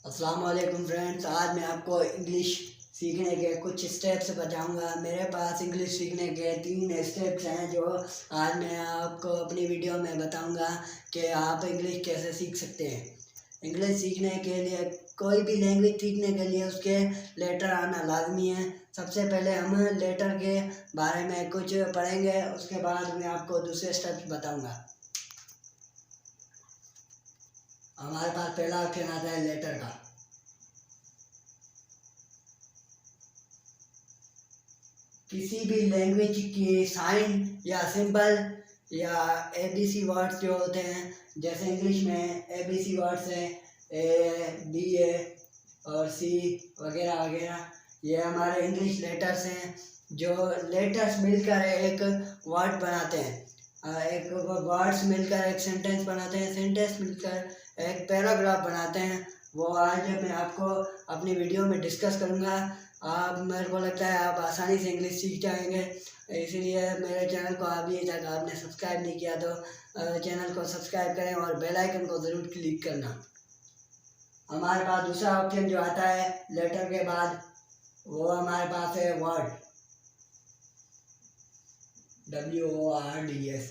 अस्सलाम वालेकुम फ्रेंड्स। आज मैं आपको इंग्लिश सीखने के कुछ स्टेप्स बताऊंगा। मेरे पास इंग्लिश सीखने के 3 स्टेप्स हैं जो आज मैं आपको अपनी वीडियो में बताऊंगा कि आप इंग्लिश कैसे सीख सकते हैं। इंग्लिश सीखने के लिए, कोई भी लैंग्वेज सीखने के लिए उसके लेटर आना लाजमी है। सबसे पहले हम लेटर के बारे में कुछ पढ़ेंगे, उसके बाद मैं आपको दूसरे स्टेप्स बताऊँगा। हमारे पास पहला ऑप्शन आता है लेटर का। किसी भी लैंग्वेज की साइन या सिंबल या एबीसी वर्ड्स जो होते हैं, जैसे इंग्लिश में एबीसी वर्ड्स हैं ए बी ए और सी वगैरह वगैरह, ये हमारे इंग्लिश लेटर्स हैं। जो लेटर्स मिलकर एक वर्ड बनाते हैं, एक वर्ड्स मिलकर एक सेंटेंस बनाते हैं, सेंटेंस मिलकर एक पैराग्राफ बनाते हैं। वो आज मैं आपको अपनी वीडियो में डिस्कस करूँगा। आप, मेरे को लगता है आप आसानी से इंग्लिश सीख जाएंगे। इसीलिए मेरे चैनल को अभी तक आपने सब्सक्राइब नहीं किया तो चैनल को सब्सक्राइब करें और बेल आइकन को ज़रूर क्लिक करना। हमारे पास दूसरा ऑप्शन जो आता है लेटर के बाद, वो हमारे पास है word, WORDS,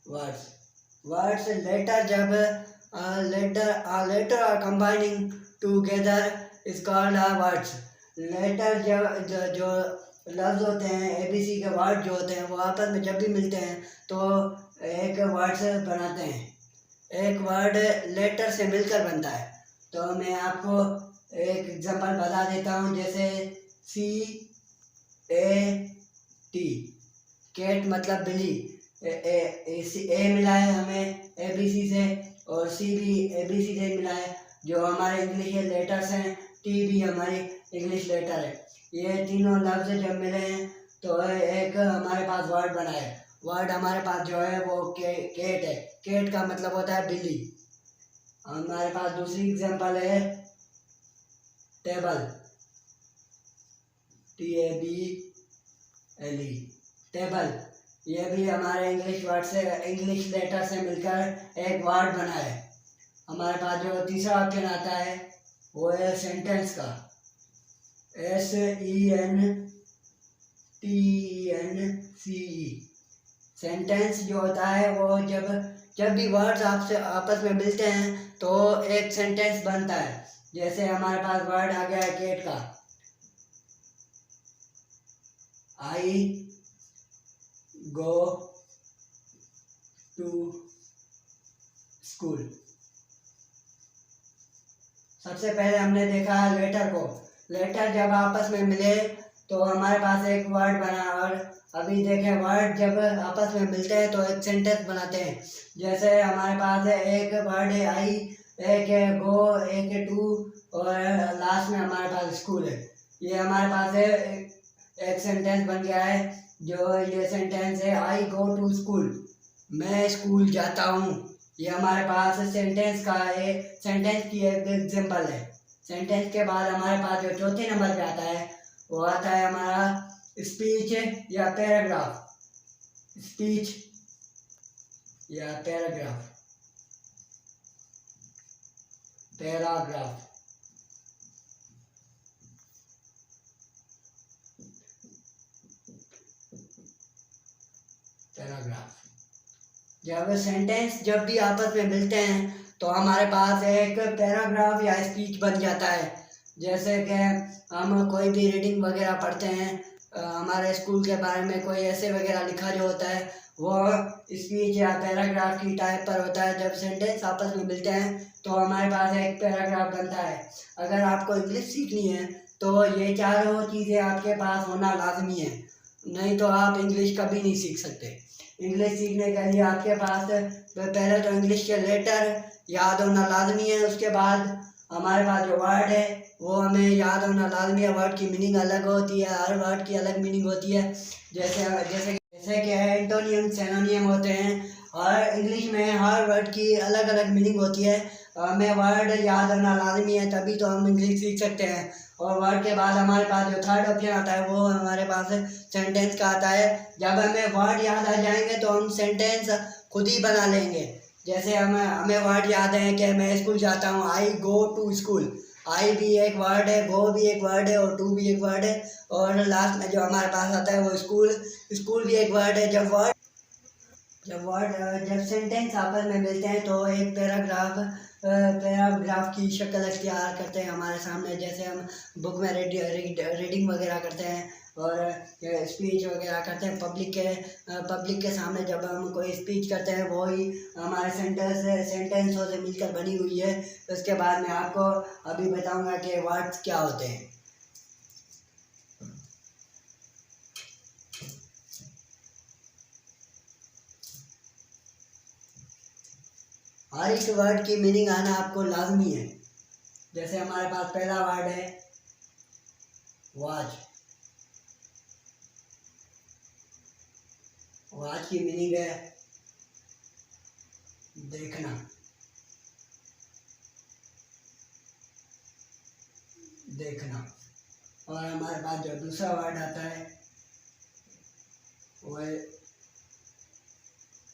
words. Words letter, जब letter are combining together is called a words. Letter जो लफ्ज़ होते हैं, एबीसी के वर्ड जो होते हैं, वो आपस में जब भी मिलते हैं तो एक वर्ड्स बनाते हैं। एक वर्ड लेटर से मिलकर बनता है। तो मैं आपको एक एग्जांपल बता देता हूँ, जैसे CAT, कैट मतलब बिल्ली। ए मिला है हमें एबीसी से और सी भी एबीसी से मिला है, जो हमारे इंग्लिश के लेटर्स हैं। टी भी हमारी इंग्लिश लेटर है। ये तीनों लफ्ज़ जब मिले हैं तो एक हमारे पास वर्ड बना है। वर्ड हमारे पास जो है वो कैट है। कैट का मतलब होता है बिल्ली। हमारे पास दूसरी एग्जांपल है टेबल, TABLE, टेबल। ये भी हमारे इंग्लिश वर्ड से, इंग्लिश लेटर से मिलकर एक वर्ड बना है। हमारे पास जो तीसरा ऑप्शन आता है वो है सेंटेंस का, SENTENCE। सेंटेंस जो होता है वो जब भी वर्ड्स आपसे आपस में मिलते हैं तो एक सेंटेंस बनता है। जैसे हमारे पास वर्ड आ गया कैट का, I go to school। सबसे पहले हमने देखा लेटर को। लेटर जब आपस में मिले तो हमारे पास एक वर्ड बना, और अभी देखें वर्ड जब आपस में मिलते हैं तो एक सेंटेंस बनाते हैं। जैसे हमारे पास है एक वर्ड है आई, एक है गो, एक है टू और लास्ट में हमारे पास स्कूल है। ये हमारे पास है एक सेंटेंस बन गया है। जो ये सेंटेंस है आई गो टू स्कूल, मैं स्कूल जाता हूँ। ये हमारे पास सेंटेंस का एक, सेंटेंस की एक एग्जांपल है। सेंटेंस के बाद हमारे पास जो चौथे नंबर पे आता है वो आता है हमारा स्पीच या पैराग्राफ। स्पीच या पैराग्राफ, पैराग्राफ। पैराग्राफ जब सेंटेंस जब भी आपस में मिलते हैं तो हमारे पास एक पैराग्राफ या स्पीच बन जाता है। जैसे कि हम कोई भी रीडिंग वगैरह पढ़ते हैं, हमारे स्कूल के बारे में कोई ऐसे वगैरह लिखा जो होता है, वो स्पीच या पैराग्राफ की टाइप पर होता है। जब सेंटेंस आपस में मिलते हैं तो हमारे पास एक पैराग्राफ बनता है। अगर आपको इंग्लिश सीखनी है तो ये चारों चीज़ें आपके पास होना लाजमी है, नहीं तो आप इंग्लिश कभी नहीं सीख सकते। इंग्लिश सीखने के लिए आपके पास पहले तो इंग्लिश के लेटर याद होना लाजमी है। उसके बाद हमारे पास जो वर्ड है वो हमें याद होना लाजमी है। वर्ड की मीनिंग अलग होती है, हर वर्ड की अलग मीनिंग होती है। जैसे कि एंटोनियम, सिनोनियम होते हैं, और इंग्लिश में हर वर्ड की अलग अलग मीनिंग होती है। हमें वर्ड याद होना लाजमी है, तभी तो हम इंग्लिश सीख सकते हैं। और वर्ड के बाद हमारे पास जो थर्ड ऑप्शन आता है वो हमारे पास सेंटेंस का आता है। जब हमें वर्ड याद आ जाएंगे तो हम सेंटेंस खुद ही बना लेंगे। जैसे हमें वर्ड याद है कि मैं स्कूल जाता हूँ, आई गो टू स्कूल। आई भी एक वर्ड है, गो भी एक वर्ड है और टू भी एक वर्ड है, और लास्ट में जो हमारे पास आता है वो स्कूल। स्कूल भी एक वर्ड है। जब सेंटेंस आपस में मिलते हैं तो एक पैराग्राफ की शक्ल अख्तियार करते हैं हमारे सामने। जैसे हम बुक में रीडिंग वगैरह करते हैं और स्पीच वगैरह करते हैं पब्लिक के सामने। जब हम कोई स्पीच करते हैं वो ही हमारे सेंटेंसों से मिलकर बनी हुई है। उसके बाद मैं आपको अभी बताऊंगा कि वर्ड्स क्या होते हैं। हर एक वर्ड की मीनिंग आना आपको लाजमी है। जैसे हमारे पास पहला वर्ड है वॉच। वॉच की मीनिंग है देखना। और हमारे पास जो दूसरा वर्ड आता है वो है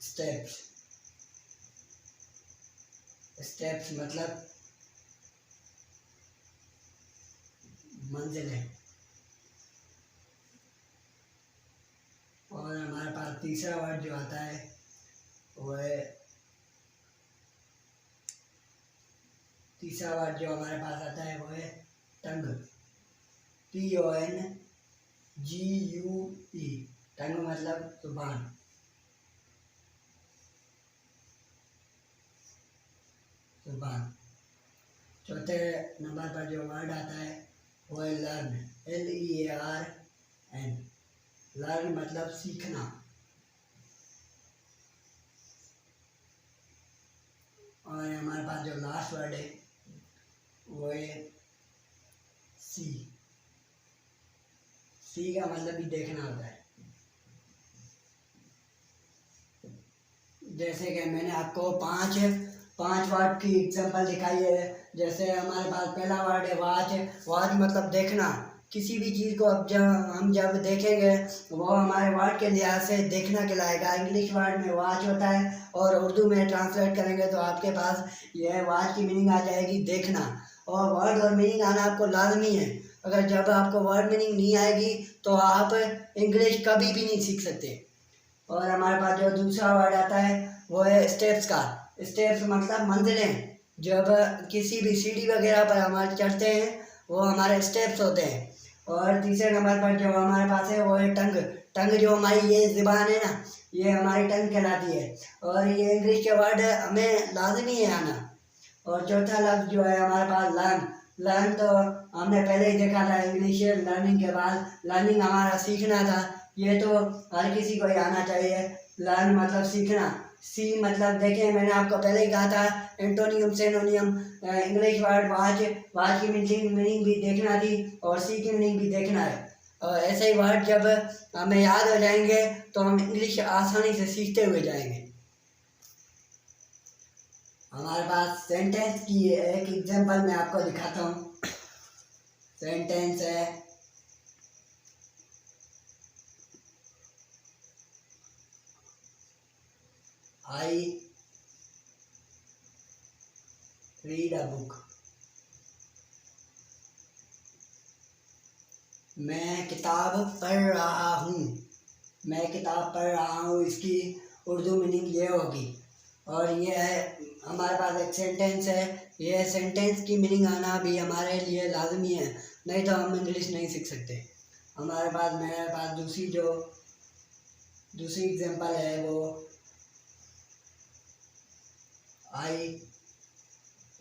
स्टेप्स। स्टेप्स मतलब मंजिलें। और हमारे पास तीसरा वर्ड जो आता है वो है टंग। TONGUE। टंग मतलब जुबान। चौथे नंबर पर जो वर्ड आता है वो है लर्न। LEARN। लर्न मतलब सीखना। और हमारे पास जो लास्ट वर्ड है वो है सी। सी का मतलब भी देखना होता है। जैसे कि मैंने आपको पांच वर्ड की एग्जांपल दिखाई है। जैसे हमारे पास पहला वर्ड है वॉच। वॉच मतलब देखना। किसी भी चीज़ को अब जब देखेंगे वो हमारे वर्ड के लिहाज से देखना कहलाएगा। इंग्लिश वर्ड में वॉच होता है और उर्दू में ट्रांसलेट करेंगे तो आपके पास यह वॉच की मीनिंग आ जाएगी देखना। और वर्ड और मीनिंग आना आपको लाजमी है। अगर जब आपको वर्ड मीनिंग नहीं आएगी तो आप इंग्लिश कभी भी नहीं सीख सकते। और हमारे पास जो दूसरा वर्ड आता है वो है स्टेप्स का। स्टेप्स मतलब मंजिलें। जब किसी भी सीढ़ी वगैरह पर हमारे चढ़ते हैं वो हमारे स्टेप्स होते हैं। और तीसरे नंबर पर जो हमारे पास है वो है टंग। टंग जो हमारी ये ज़ुबान है ना, ये हमारी टंग कहलाती है। और ये इंग्लिश के वर्ड हमें लाजमी है आना। और चौथा लफ्ज़ जो है हमारे पास लर्न। लर्न तो हमने पहले ही देखा था इंग्लिश लर्निंग के बाद। लर्निंग हमारा सीखना था। ये तो हर किसी को ही आना चाहिए। लर्न मतलब सीखना। सी मतलब देखें मैंने आपको पहले ही कहा था एंटोनियम सिनोनियम। इंग्लिश वर्ड वाच की मीनिंग भी देखना थी और सी की मीनिंग भी देखना है। ऐसे ही वर्ड जब हमें याद हो जाएंगे तो हम इंग्लिश आसानी से सीखते हुए जाएंगे। हमारे पास सेंटेंस की एक एग्जांपल मैं आपको दिखाता हूँ। सेंटेंस है आई रीड अ बुक। मैं किताब पढ़ रहा हूँ। मैं किताब पढ़ रहा हूँ इसकी उर्दू मीनिंग ये होगी। और ये है हमारे पास एक सेंटेंस है। ये सेंटेंस की मीनिंग आना भी हमारे लिए लाजमी है, नहीं तो हम इंग्लिश नहीं सीख सकते। मेरे पास दूसरी एग्जांपल है वो I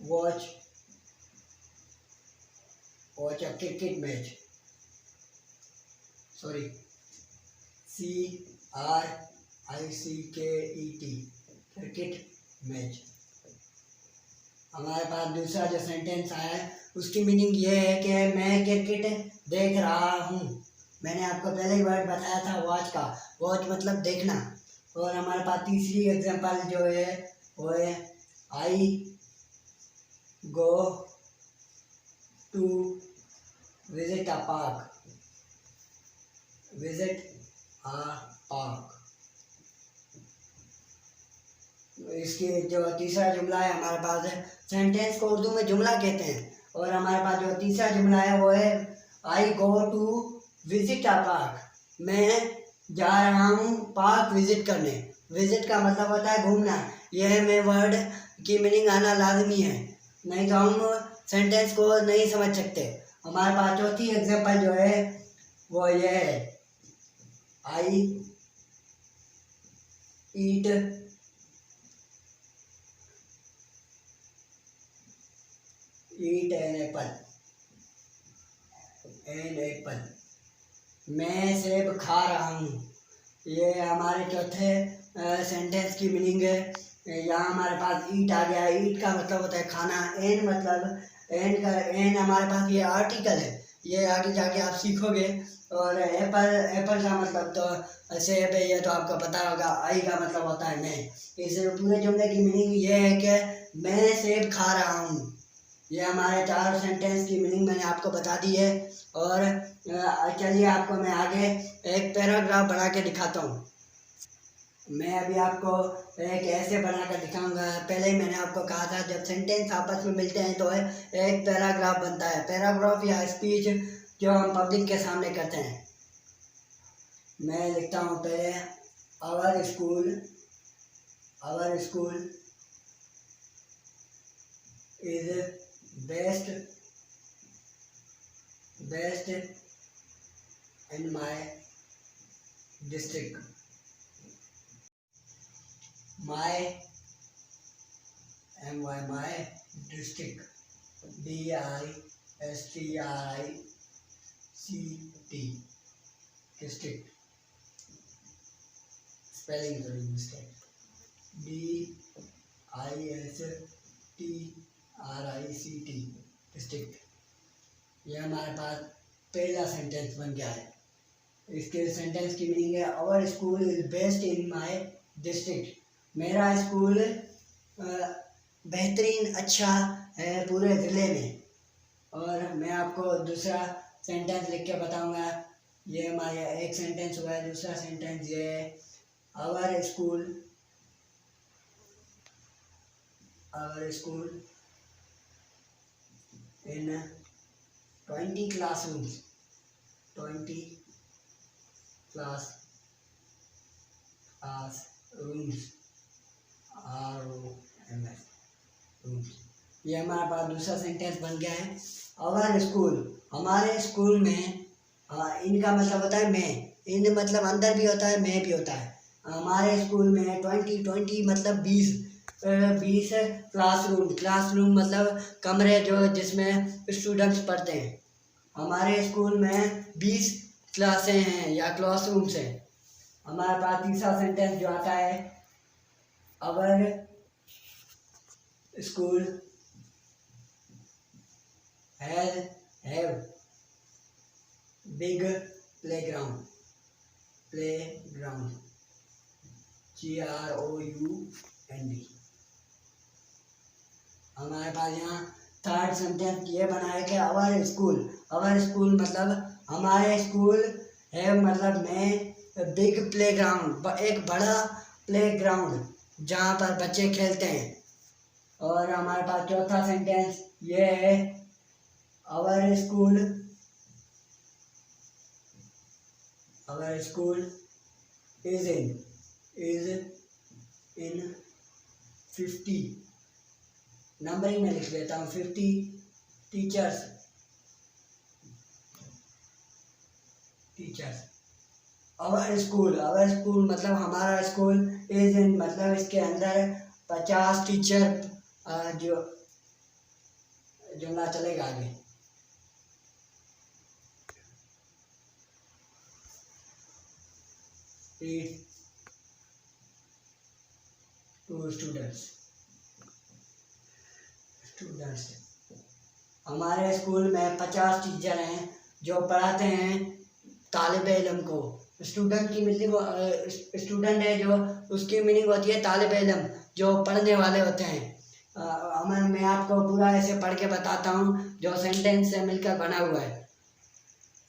watch a cricket match. CRICKET cricket match. हमारे पास दूसरा जो सेंटेंस आया है उसकी मीनिंग ये है कि मैं क्रिकेट देख रहा हूँ। मैंने आपको पहले ही वर्ड बताया था वॉच का। वॉच मतलब देखना। और हमारे पास तीसरी एग्जांपल जो है वो है I go to visit a park. Visit a park. इसकी जो तीसरा जुमला है हमारे पास है, सेंटेंस को उर्दू में जुमला कहते हैं। और हमारे पास जो तीसरा जुमला है वो है I go to visit a park, मैं जा रहा हूँ पार्क विजिट करने। विजिट का मतलब होता है घूमना। यह में वर्ड की मीनिंग आना लाजमी है, नहीं तो हम सेंटेंस को नहीं समझ सकते। हमारे पास चौथी एग्जांपल जो है वो ये है, आई ईट एन एप्पल, मैं सेब खा रहा हूँ। ये हमारे चौथे सेंटेंस की मीनिंग है। यहाँ हमारे पास ईट आ गया। ईट का मतलब होता है खाना। एन मतलब एन हमारे पास ये आर्टिकल है, ये आगे जाके आप सीखोगे। और एप्पल का मतलब तो सेब है, ये तो आपको पता होगा। आई का मतलब होता है मैं। इस पूरे जुमले की मीनिंग ये है कि मैं सेब खा रहा हूँ। ये हमारे 4 सेंटेंस की मीनिंग मैंने आपको बता दी है। और चलिए आपको मैं आगे एक पैराग्राफ बना के दिखाता हूँ। मैं अभी आपको एक ऐसे बना कर दिखाऊंगा। पहले ही मैंने आपको कहा था जब सेंटेंस आपस में मिलते हैं तो एक पैराग्राफ बनता है। पैराग्राफ या स्पीच जो हम पब्लिक के सामने करते हैं। मैं लिखता हूँ पहले, our school is best in my district. My district, DISTRICT, district, spelling is a mistake, DISTRICT, district। यह हमारे पास पहला सेंटेंस बन गया है। इसके सेंटेंस की मीनिंग है, our school is best in my district, मेरा स्कूल बेहतरीन अच्छा है पूरे ज़िले में। और मैं आपको दूसरा सेंटेंस लिख के बताऊंगा। ये हमारा एक सेंटेंस हुआ है। दूसरा सेंटेंस ये है, our school in 20 classrooms, 20 classrooms, ROOMS, rooms। ये हमारे पास दूसरा सेंटेंस बन गया है। आवर स्कूल, हमारे स्कूल में, इनका मतलब होता है मैं। इन मतलब अंदर भी होता है, मैं भी होता है। हमारे स्कूल में 20 मतलब 20 क्लासरूम मतलब कमरे जो जिसमें स्टूडेंट्स पढ़ते हैं। हमारे स्कूल में 20 क्लासें हैं या क्लासरूम्स हैं। हमारे पास तीसरा सेंटेंस जो आता है, our school have big playground, GROUND। हमारे पास यहाँ थर्ड सेंटेंस ये बना है कि आवर स्कूल मतलब हमारे स्कूल है मतलब मैं, बिग प्लेग्राउंड एक बड़ा प्लेग्राउंड जहाँ पर बच्चे खेलते हैं। और हमारे पास चौथा सेंटेंस ये है, our school is in 50, numbering में लिख देता हूँ, 50 टीचर्स। आवर स्कूल मतलब हमारा स्कूल इज इन मतलब इसके अंदर 50 टीचर, जो जुमला चलेगा आगे। To students. हमारे स्कूल में 50 टीचर हैं जो पढ़ाते हैं तालिब इल्म को। स्टूडेंट की मीनिंग, स्टूडेंट है जो उसकी मीनिंग होती है तालिब इल्म, जो पढ़ने वाले होते हैं। मैं आपको पूरा ऐसे पढ़ के बताता हूँ जो सेंटेंस से मिलकर बना हुआ है।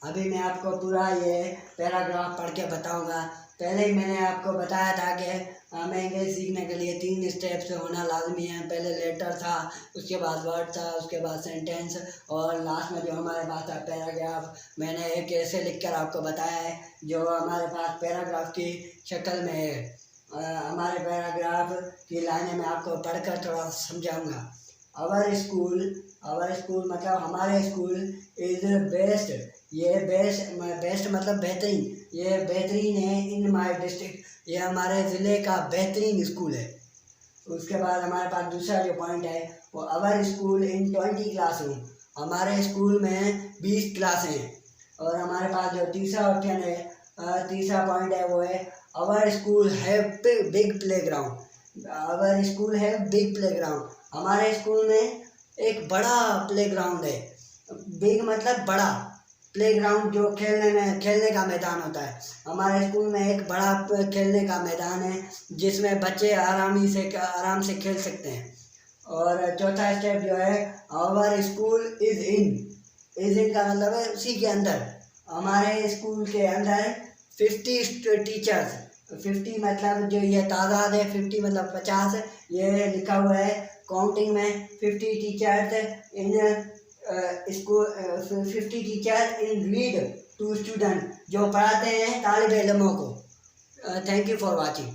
अभी मैं आपको पूरा ये पैराग्राफ पढ़ के बताऊंगा। पहले ही मैंने आपको बताया था कि हमें इंग्लिश सीखने के लिए 3 स्टेप्स होना लाजमी है। पहले लेटर था, उसके बाद वर्ड था, उसके बाद सेंटेंस, और लास्ट में जो हमारे पास था पैराग्राफ। मैंने एक ऐसे लिख कर आपको बताया है जो हमारे पास पैराग्राफ की शक्ल में है। हमारे पैराग्राफ की लाइनें मैं आपको पढ़कर थोड़ा समझाऊंगा। आवर स्कूल मतलब हमारे स्कूल इज़ बेस्ट। ये बेस्ट मतलब बेहतरीन। ये बेहतरीन है इन माई डिस्ट्रिक्ट। ये हमारे ज़िले का बेहतरीन स्कूल है। उसके बाद हमारे पास दूसरा जो पॉइंट है वो आवर स्कूल इन 20 क्लासरूम। हमारे स्कूल में 20 क्लासें हैं। और हमारे पास जो तीसरा ऑप्शन है, तीसरा पॉइंट है वो है our school have big playground. Our school have big playground. हमारे स्कूल में एक बड़ा प्लेग्राउंड है। बिग मतलब बड़ा, प्लेग्राउंड जो खेलने का मैदान होता है। हमारे स्कूल में एक बड़ा खेलने का मैदान है जिसमें बच्चे आराम से खेल सकते हैं। और चौथा स्टेप जो है आवर स्कूल इज़ इन का मतलब है उसी के अंदर। हमारे स्कूल के अंदर 50 टीचर्स, 50 मतलब जो ये तादाद है, 50 मतलब 50, ये लिखा हुआ है काउंटिंग में। 50 teachers in school, 50 teacher in read to student, जो पढ़ाते हैं तालिब इल्मों को। Thank you for watching.